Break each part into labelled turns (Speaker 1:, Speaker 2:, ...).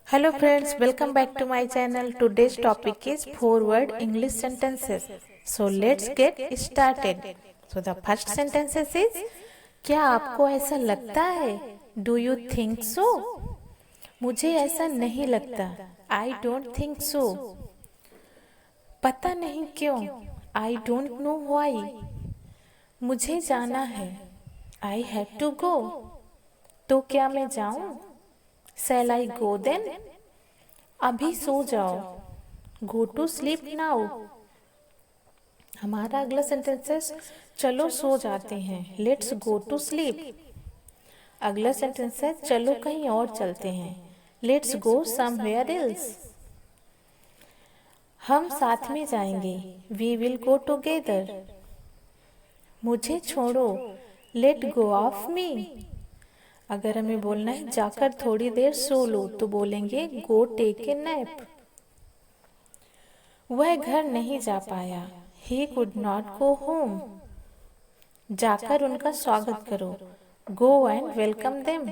Speaker 1: Hello friends, welcome back to my channel. Today's topic is 4-word English sentences. So let's get started. So the first sentence is क्या आपको ऐसा लगता है? Do you think so? मुझे ऐसा नहीं लगता. I don't think so. पता नहीं क्यों. I don't know why. मुझे जाना है. I have to go. तो क्या मैं जाऊं? Shall I go then? अभी सो जाओ. Go to sleep now. हमारा अगला सेंटेंस है चलो सो जाते हैं. Let's go to sleep. अगला सेंटेंस है चलो कहीं और चलते हैं. Let's go somewhere else. हम साथ में जाएंगे. We will go together. मुझे छोड़ो. Let go of me. अगर हमें बोलना है जाकर थोड़ी देर सो लो तो बोलेंगे गो टेक ए नैप. वह घर नहीं जा पाया. He could not go home. जाकर उनका स्वागत करो. Go and welcome them.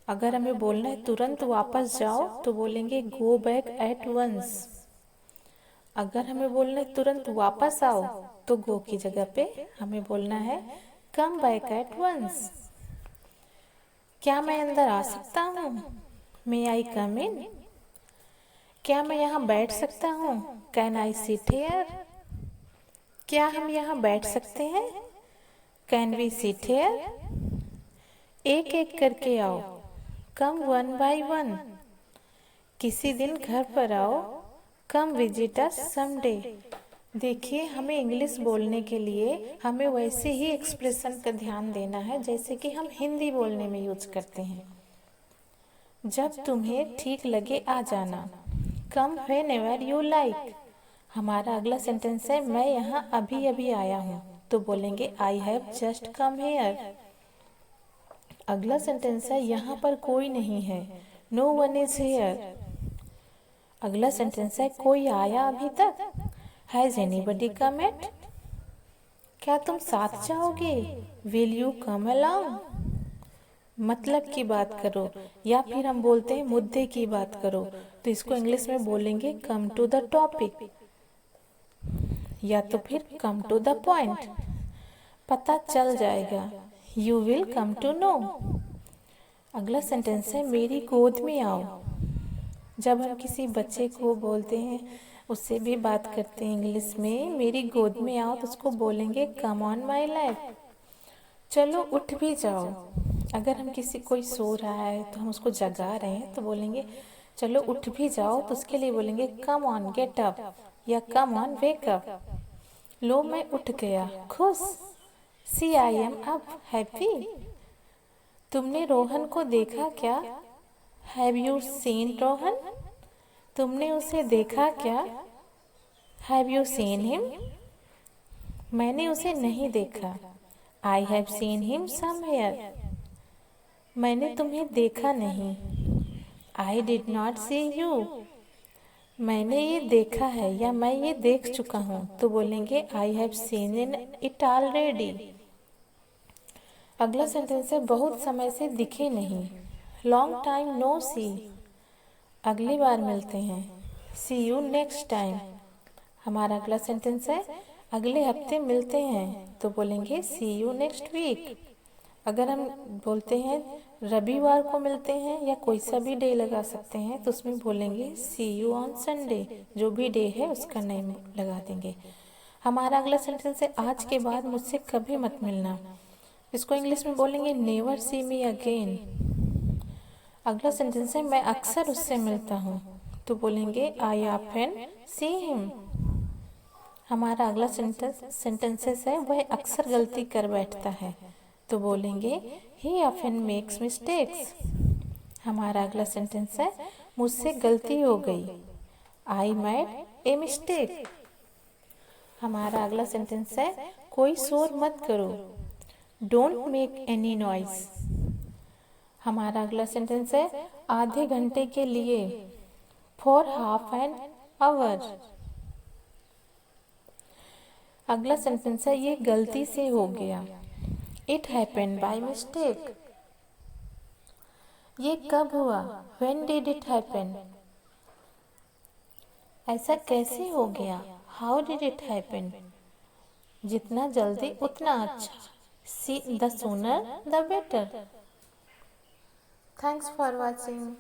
Speaker 1: अगर हमें बोलना है तुरंत वापस जाओ तो बोलेंगे गो बैक एट वंस. अगर हमें बोलना है तुरंत वापस आओ तो गो की जगह पे हमें बोलना है कम बैक एट वंस. क्या मैं अंदर आ सकता हूँ? मे आई कम इन. क्या मैं यहाँ बैठ सकता हूँ? Can I sit here. क्या हम यहाँ बैठ सकते हैं? Can we sit here. एक एक करके आओ. Come one by one. किसी दिन घर पर आओ. Come visit us someday. देखिए हमें इंग्लिश बोलने के लिए हमें वैसे ही एक्सप्रेशन का ध्यान देना है जैसे कि हम हिंदी बोलने में यूज करते हैं. जब तुम्हें ठीक लगे आ जाना. कम व्हेनेवर यू लाइक. हमारा अगला सेंटेंस है मैं यहाँ अभी अभी आया हूँ तो बोलेंगे I have just come here. अगला सेंटेंस है यहाँ पर कोई नहीं है. No one is here. अगला सेंटेंस है कोई आया अभी तक. Has anybody come yet. क्या तुम साथ जाओगे? Will you come along. मतलब की बात करो या फिर हम बोलते हैं मुद्दे की बात करो तो इसको इंग्लिश में बोलेंगे कम टू द टॉपिक या तो फिर कम टू द पॉइंट. पता चल जाएगा. You will come to know. अगला सेंटेंस है मेरी गोद में आओ. जब हम किसी बच्चे को बोलते हैं उससे भी बात करते हैं इंग्लिश में मेरी गोद में आओ तो उसको बोलेंगे कम ऑन माई लैप. चलो उठ भी जाओ. अगर हम किसी कोई सो रहा है तो हम उसको जगा रहे हैं तो बोलेंगे चलो उठ भी जाओ तो उसके लिए बोलेंगे कम ऑन गेट अप या कम ऑन वेक अप. लो मैं उठ गया खुश. See I am up happy. तुमने रोहन को देखा क्या? Have you seen Rohan. तुमने उसे देखा क्या? Have you seen him. मैंने उसे नहीं देखा. I have seen him somewhere. मैंने तुम्हें देखा नहीं. I did not see you. मैंने ये देखा है या मैं ये देख चुका हूँ तो बोलेंगे I have seen in it already. अगला सेंटेंस है बहुत समय से दिखे नहीं. लॉन्ग टाइम नो सी. अगली बार मिलते हैं. सी यू नेक्स्ट टाइम. हमारा अगला सेंटेंस है अगले हफ्ते मिलते हैं तो बोलेंगे सी यू नेक्स्ट वीक. अगर हम बोलते हैं रविवार को मिलते हैं या कोई सा भी डे लगा सकते हैं तो उसमें बोलेंगे सी यू ऑन संडे. जो भी डे है उसका नेम लगा देंगे. हमारा अगला सेंटेंस है आज के बाद मुझसे कभी मत मिलना. इसको इंग्लिश में बोलेंगे नेवर सी मी अगेन. अगला सेंटेंस है मैं अक्सर उससे मिलता हूँ तो बोलेंगे आई ऑफन सी हिम. हमारा अगला सेंटेंसेस है वह अक्सर गलती कर बैठता है तो बोलेंगे ही ऑफन मेक्स मिस्टेक्स. हमारा अगला सेंटेंस है मुझसे गलती हो गई. I made a mistake. हमारा अगला सेंटेंस है कोई शोर मत करो. Don't make any noise. हमारा अगला सेंटेंस है आधे घंटे के लिए. For half an hour. अगला सेंटेंस है ये गलती से हो गया. It happened by mistake. ये कब हुआ? When did it happen? ऐसा कैसे हो गया? How did it happen? जितना जल्दी उतना अच्छा. See, the sooner the better. Thanks for watching.